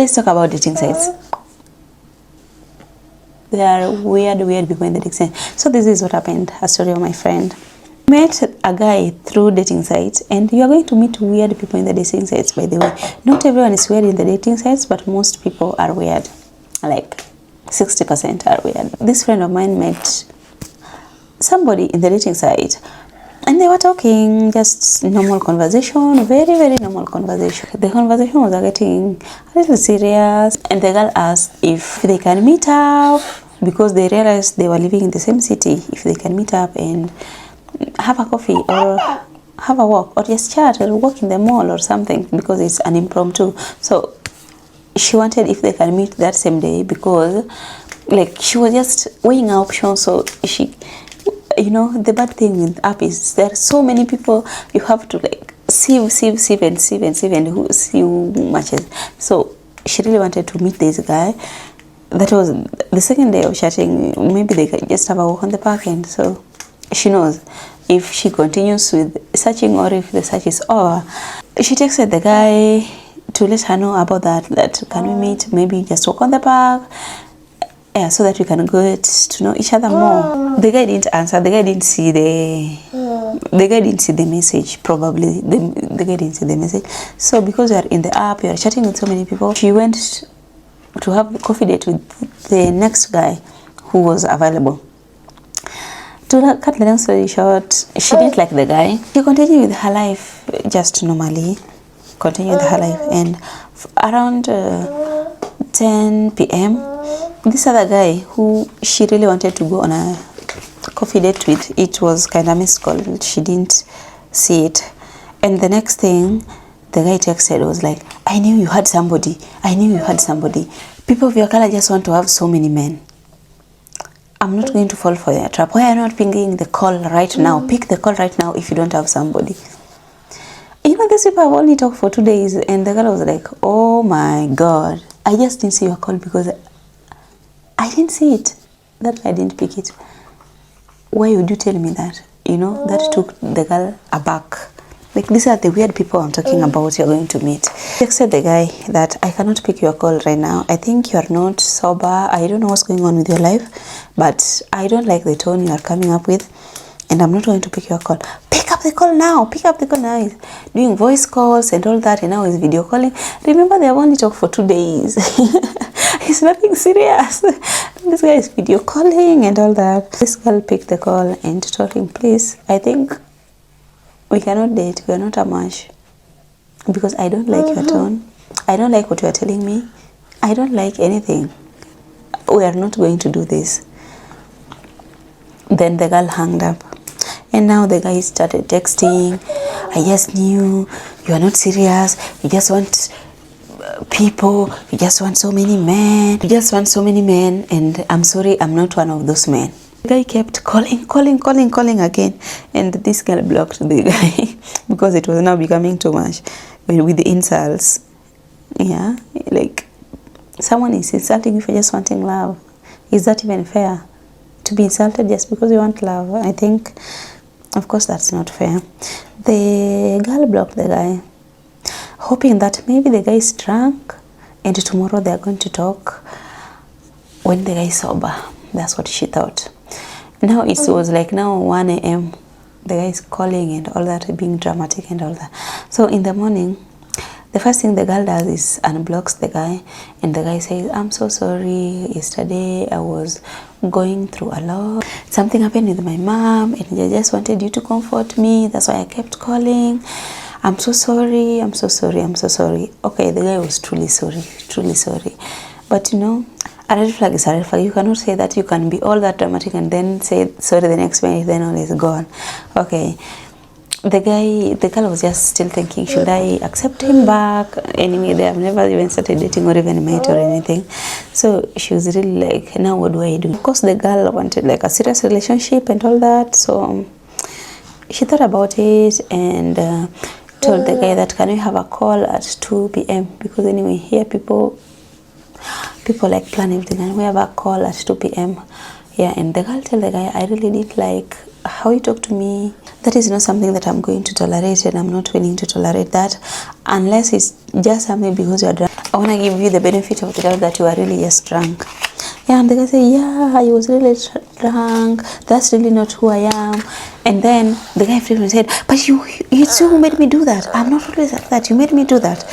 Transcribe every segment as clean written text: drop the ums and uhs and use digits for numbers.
Let's talk about dating sites. There are weird people in the dating sites. So this is what happened. A story of my friend. Met a guy through dating sites, and you are going to meet weird people in the dating sites, by the way. Not everyone is weird in the dating sites, but most people are weird. Like 60% are weird. This friend of mine met somebody in the dating site, and they were talking, just normal conversation, very normal conversation. The conversation was getting a little serious, and the girl asked if they can meet up, because they realized they were living in the same city, if they can meet up and have a coffee or have a walk or just chat or walk in the mall or something, because it's an impromptu. So she wanted if they can meet that same day, because like she was just weighing options. So she, you know, the bad thing with app is there are so many people, you have to like sieve and who see who matches. So she really wanted to meet this guy. That was the second day of chatting. Maybe they can just have a walk on the park, and so she knows if she continues with searching or if the search is over. She texted the guy to let her know about that can we meet, maybe just walk on the park, yeah, so that we can get to know each other more. The guy didn't answer. The guy didn't see the message. Probably the guy didn't see the message. So because you are in the app, you are chatting with so many people, she went to have a coffee date with the next guy who was available. To cut the long story short, she didn't like the guy. She continued with her life just normally, and around 10 p.m. this other guy who she really wanted to go on a coffee date with, it was kind of missed call. She didn't see it, and the next thing the guy texted was like, I knew you had somebody. People of your color just want to have so many men. I'm not going to fall for their trap. Why are you not picking the call right now? Pick the call right now if you don't have somebody. You know, these people have only talked for 2 days, and the girl was like, oh my God, I just didn't see your call because I didn't see it. That I didn't pick it. Why would you tell me that? You know, that took the girl aback. Like, these are the weird people I'm talking about you're going to meet. She texted the guy that I cannot pick your call right now. I think you're not sober. I don't know what's going on with your life, but I don't like the tone you are coming up with, and I'm not going to pick your call. Pick up the call now. He's doing voice calls and all that, and now he's video calling. Remember, they have only talked for 2 days. It's nothing serious. This guy is video calling and all that. This girl picked the call and told him, please, I think we cannot date. We are not a match, because I don't like your tone. I don't like what you are telling me. I don't like anything. We are not going to do this. Then the girl hung up, and now the guy started texting. I just knew you are not serious. You just want people. You just want so many men. And I'm sorry, I'm not one of those men. The guy kept calling again, and this girl blocked the guy because it was now becoming too much with the insults. Yeah, like, someone is insulting you for just wanting love. Is that even fair? To be insulted just because you want love? I think, of course, that's not fair. The girl blocked the guy, hoping that maybe the guy is drunk and tomorrow they are going to talk when the guy is sober. That's what she thought. Now it was like now 1 a.m. The guy is calling and all that, being dramatic and all that. So in the morning, the first thing the girl does is unblocks the guy, and the guy says, I'm so sorry. Yesterday I was going through a lot. Something happened with my mom, and I just wanted you to comfort me. That's why I kept calling. I'm so sorry. Okay, the guy was truly sorry. But you know, a red flag is a red flag. You cannot say that. You can be all that dramatic and then say sorry the next minute, then all is gone. Okay. The girl was just still thinking, should I accept him back? Anyway, they have never even started dating or even met or anything. So she was really like, now what do I do? Of course, the girl wanted like a serious relationship and all that. So she thought about it and told the guy that, can we have a call at 2 p.m? Because anyway, here people like plan everything, and we have a call at 2 p.m. Yeah, and the girl told the guy, I really didn't like how you talk to me. That is not something that I'm going to tolerate, and I'm not willing to tolerate that unless it's just something because you're drunk. want to give you the benefit of the doubt that you are really just drunk. Yeah, and the guy say, yeah, I was really drunk. That's really not who I am. And then the guy freaked and said, but it's you who made me do that. I'm not always like that. You made me do that.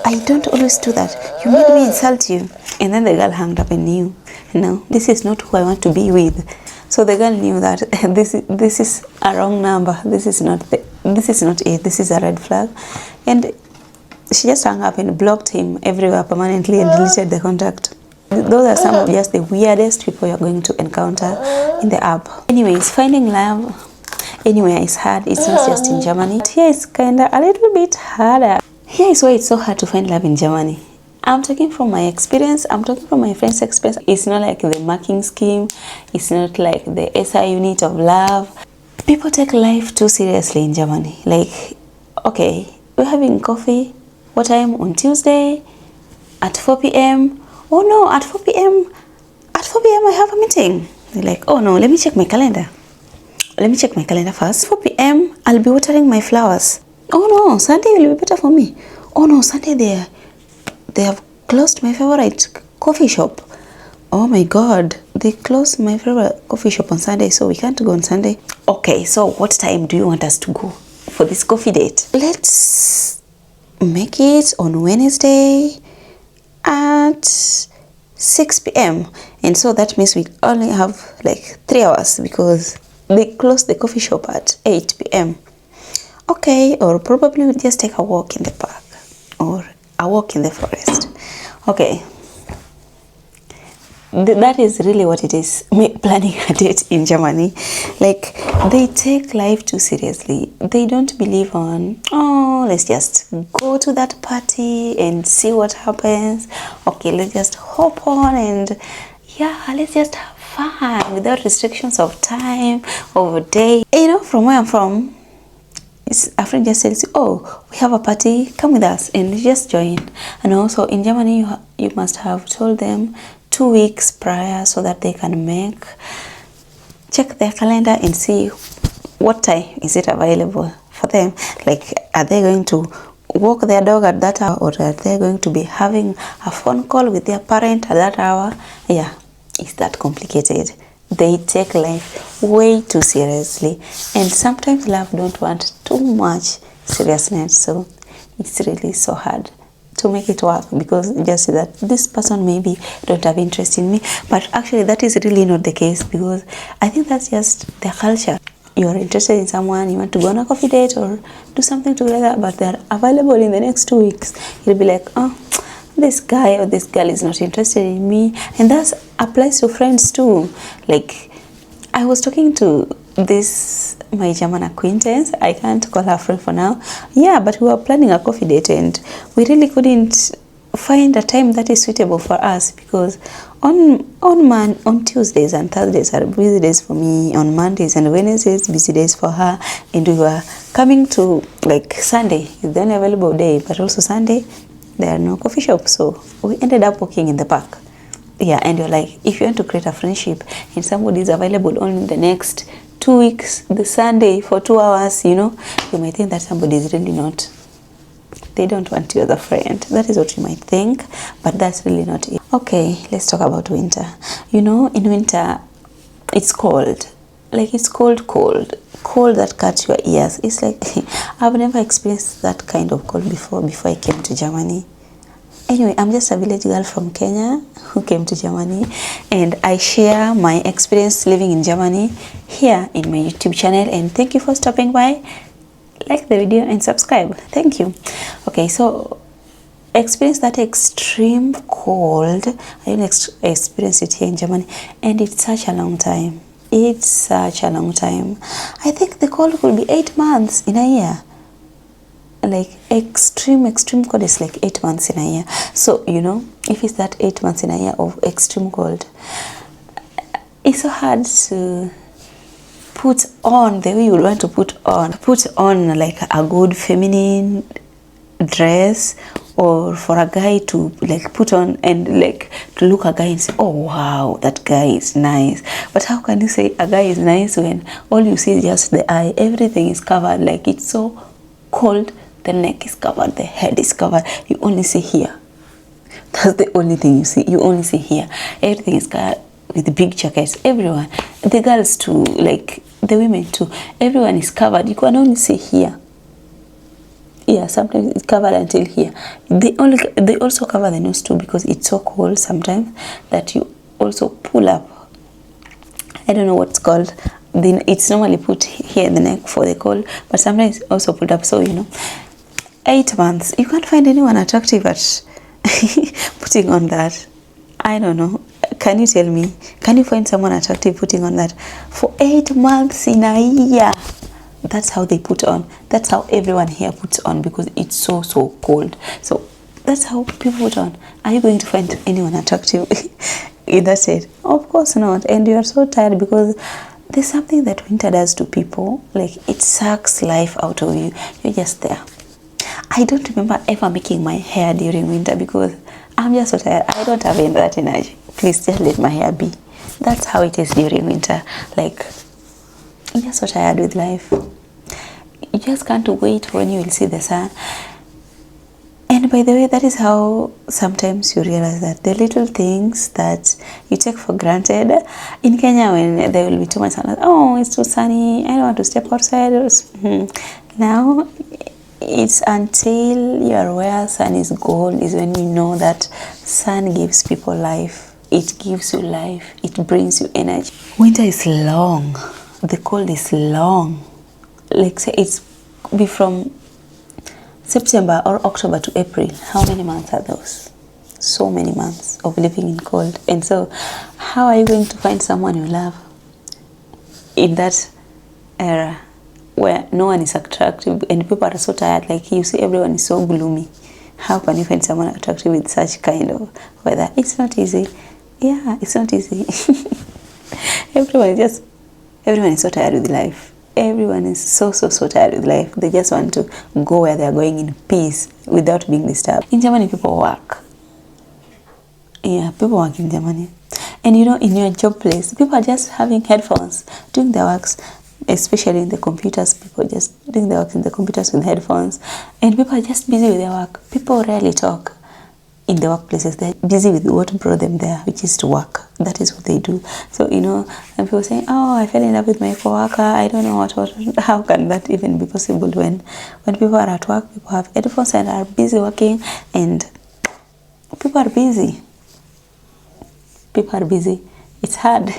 I don't always do that. You made me insult you. And then the girl hung up and knew, no, this is not who I want to be with. So the girl knew that this is a wrong number. This is not it. This is a red flag. And she just hung up and blocked him everywhere permanently and deleted the contact. Those are some of just the weirdest people you're going to encounter in the app. Anyways, finding love anywhere is hard. It's not just in Germany. But here it's kinda a little bit harder. Here is why it's so hard to find love in Germany. I'm talking from my experience. I'm talking from my friend's experience. It's not like the marking scheme. It's not like the SI unit of love. People take life too seriously in Germany. Like, okay, we're having coffee. What time? On Tuesday at 4 p.m. Oh no, at 4 p.m. At 4 p.m. I have a meeting. They're like, oh no, let me check my calendar. Let me check my calendar first. 4 p.m. I'll be watering my flowers. Oh no, Sunday will be better for me. Oh no, Sunday they have closed my favorite coffee shop. Oh my god, they closed my favorite coffee shop on Sunday, so we can't go on Sunday. Okay, so what time do you want us to go for this coffee date? Let's make it on Wednesday at 6 p.m. and so that means we only have like 3 hours because they close the coffee shop at 8 p.m. Okay, or probably we'll just take a walk in the park or a walk in the forest. Okay, that is really what it is, planning a date in Germany. Like, they take life too seriously. They don't believe on, oh, let's just go to that party and see what happens. Okay, let's just hop on and yeah, let's just have fun without restrictions of time, of day. You know, from where I'm from, a friend just tells you, oh, we have a party, come with us, and you just join. And also in Germany, you must have told them 2 weeks prior so that they can check their calendar and see what time is it available for them. Like, are they going to walk their dog at that hour, or are they going to be having a phone call with their parent at that hour? Yeah, it's that complicated. They take life way too seriously, and sometimes love don't want too much seriousness, so it's really so hard to make it work, because just that this person maybe don't have interest in me, but actually that is really not the case, because I think that's just their culture. You're interested in someone, you want to go on a coffee date or do something together, but they're available in the next 2 weeks. You'll be like, oh, this guy or this girl is not interested in me. And that applies to friends too. Like, I was talking to my German acquaintance. I can't call her friend for now. Yeah, but we were planning a coffee date and we really couldn't find a time that is suitable for us, because on Tuesdays and Thursdays are busy days for me. On Mondays and Wednesdays, busy days for her. And we were coming to, like, Sunday is the only available day, but also Sunday there are no coffee shops, so we ended up walking in the park. Yeah, and you're like, if you want to create a friendship and somebody is available only the next 2 weeks, the Sunday for 2 hours, you know, you might think that somebody is really not, they don't want you as a friend. That is what you might think, but that's really not it. Okay, let's talk about winter. You know, in winter, it's cold. Like, it's cold that cuts your ears. It's like, I've never experienced that kind of cold before I came to Germany. Anyway, I'm just a village girl from Kenya who came to Germany, and I share my experience living in Germany here in my YouTube channel. And thank you for stopping by. Like the video and subscribe. Thank you. Okay, so experience that extreme cold. I didn't experience it here in Germany, and it's such a long time. It's such a long time. I think the cold could be 8 months in a year. Like, extreme cold is like 8 months in a year. So, you know, if it's that 8 months in a year of extreme cold, it's so hard to put on the way you would want to put on like a good feminine dress, or for a guy to like put on and like to look a guy and say, oh wow, that guy is nice. But how can you say a guy is nice when all you see is just the eye? Everything is covered. Like, it's so cold, the neck is covered, the head is covered, you only see here. That's the only thing you see. You only see here. Everything is covered with the big jackets. Everyone, the girls too, like the women too. Everyone is covered. You can only see here. Yeah, sometimes it's covered until here. They also cover the nose too, because it's so cold sometimes that you also pull up. I don't know what's called. Then it's normally put here in the neck for the cold, but sometimes also put up. So 8 months, you can't find anyone attractive at putting on that. I don't know. Can you tell me? Can you find someone attractive putting on that for 8 months in a year? That's how they put on. That's how everyone here puts on, because it's so cold. So that's how people put on. Are you going to find anyone attractive in that state? Of course not. And you are so tired, because there's something that winter does to people. Like, it sucks life out of you. You're just there. I don't remember ever making my hair during winter, because I'm just so tired. I don't have that energy. Please just let my hair be. That's how it is during winter. Like, you're just so tired with life. You just can't wait when you will see the sun. And by the way, that is how sometimes you realize that the little things that you take for granted. In Kenya, when there will be too much sun, oh, it's too sunny, I don't want to step outside. Now, it's until you are aware sun is gold is when you know that sun gives people life. It gives you life. It brings you energy. Winter is long. The cold is long. Like, say it's be from September or October to April. How many months are those? So many months of living in cold. And so how are you going to find someone you love in that era where no one is attractive and people are so tired? Like, you see everyone is so gloomy. How can you find someone attractive with such kind of weather? It's not easy. Yeah, it's not easy. Everyone is so tired with life. Everyone is so tired with life. They just want to go where they are going in peace without being disturbed. In Germany, people work. Yeah, people work in Germany. And in your job place, people are just having headphones, doing their works, especially in the computers. People just doing their work in the computers with headphones. And people are just busy with their work. People rarely talk in the workplaces. They're busy with what brought them there, which is to work. That is what they do. So, and people saying, oh, I fell in love with my coworker. I don't know what. How can that even be possible when people are at work, people have headphones and are busy working, and people are busy. People are busy. It's hard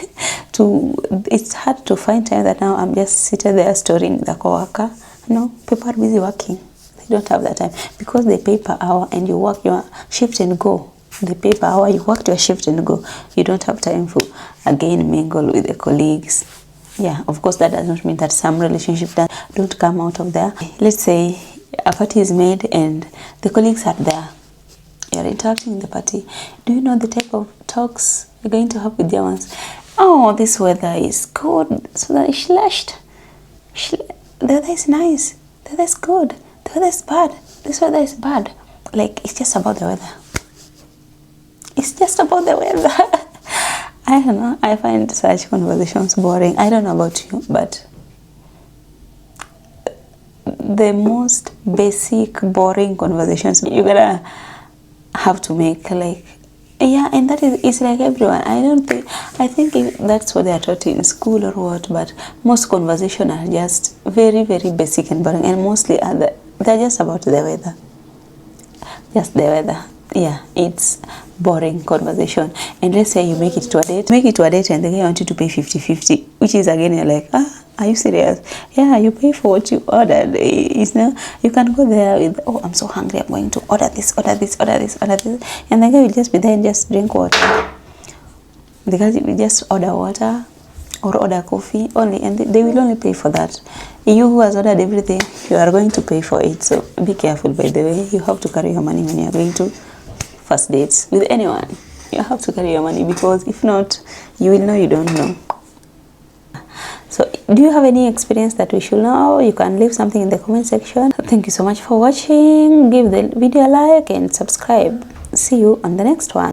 to find time that now I'm just sitting there storing the coworker. No, people are busy working. They don't have that time, because they pay per hour and you work your shift and go. They pay per hour, you work your shift and go. You don't have time for, again, mingle with the colleagues. Yeah, of course, that does not mean that some relationships that don't come out of there. Let's say a party is made and the colleagues are there. You're interacting in the party. Do you know the type of talks you're going to have with your ones? Oh, this weather is good. So that is slashed. The weather is nice. The weather is good. The weather is bad. This weather is bad. Like, it's just about the weather. It's just about the weather. I don't know. I find such conversations boring. I don't know about you, but the most basic, boring conversations you're gonna have to make, like, yeah, and that is, it's like everyone. I think that's what they are taught in school or what, but most conversations are just very, very basic and boring, and mostly they're just about the weather. Just the weather. Yeah, it's boring conversation. And let's say you make it to a date and the guy wants you to pay 50-50, which is, again, you're like, are you serious? Yeah, you pay for what you ordered. You can go there with, oh, I'm so hungry, I'm going to order this. And the guy will just be there and just drink water. The guy will just order water or order coffee only, and they will only pay for that. You who has ordered everything, you are going to pay for it. So be careful, by the way. You have to carry your money when you are going to first dates with anyone. You have to carry your money, because if not, you will know you don't know. So do you have any experience that we should know? You can leave something in the comment section. Thank you so much for watching. Give the video a like and subscribe. See you on the next one.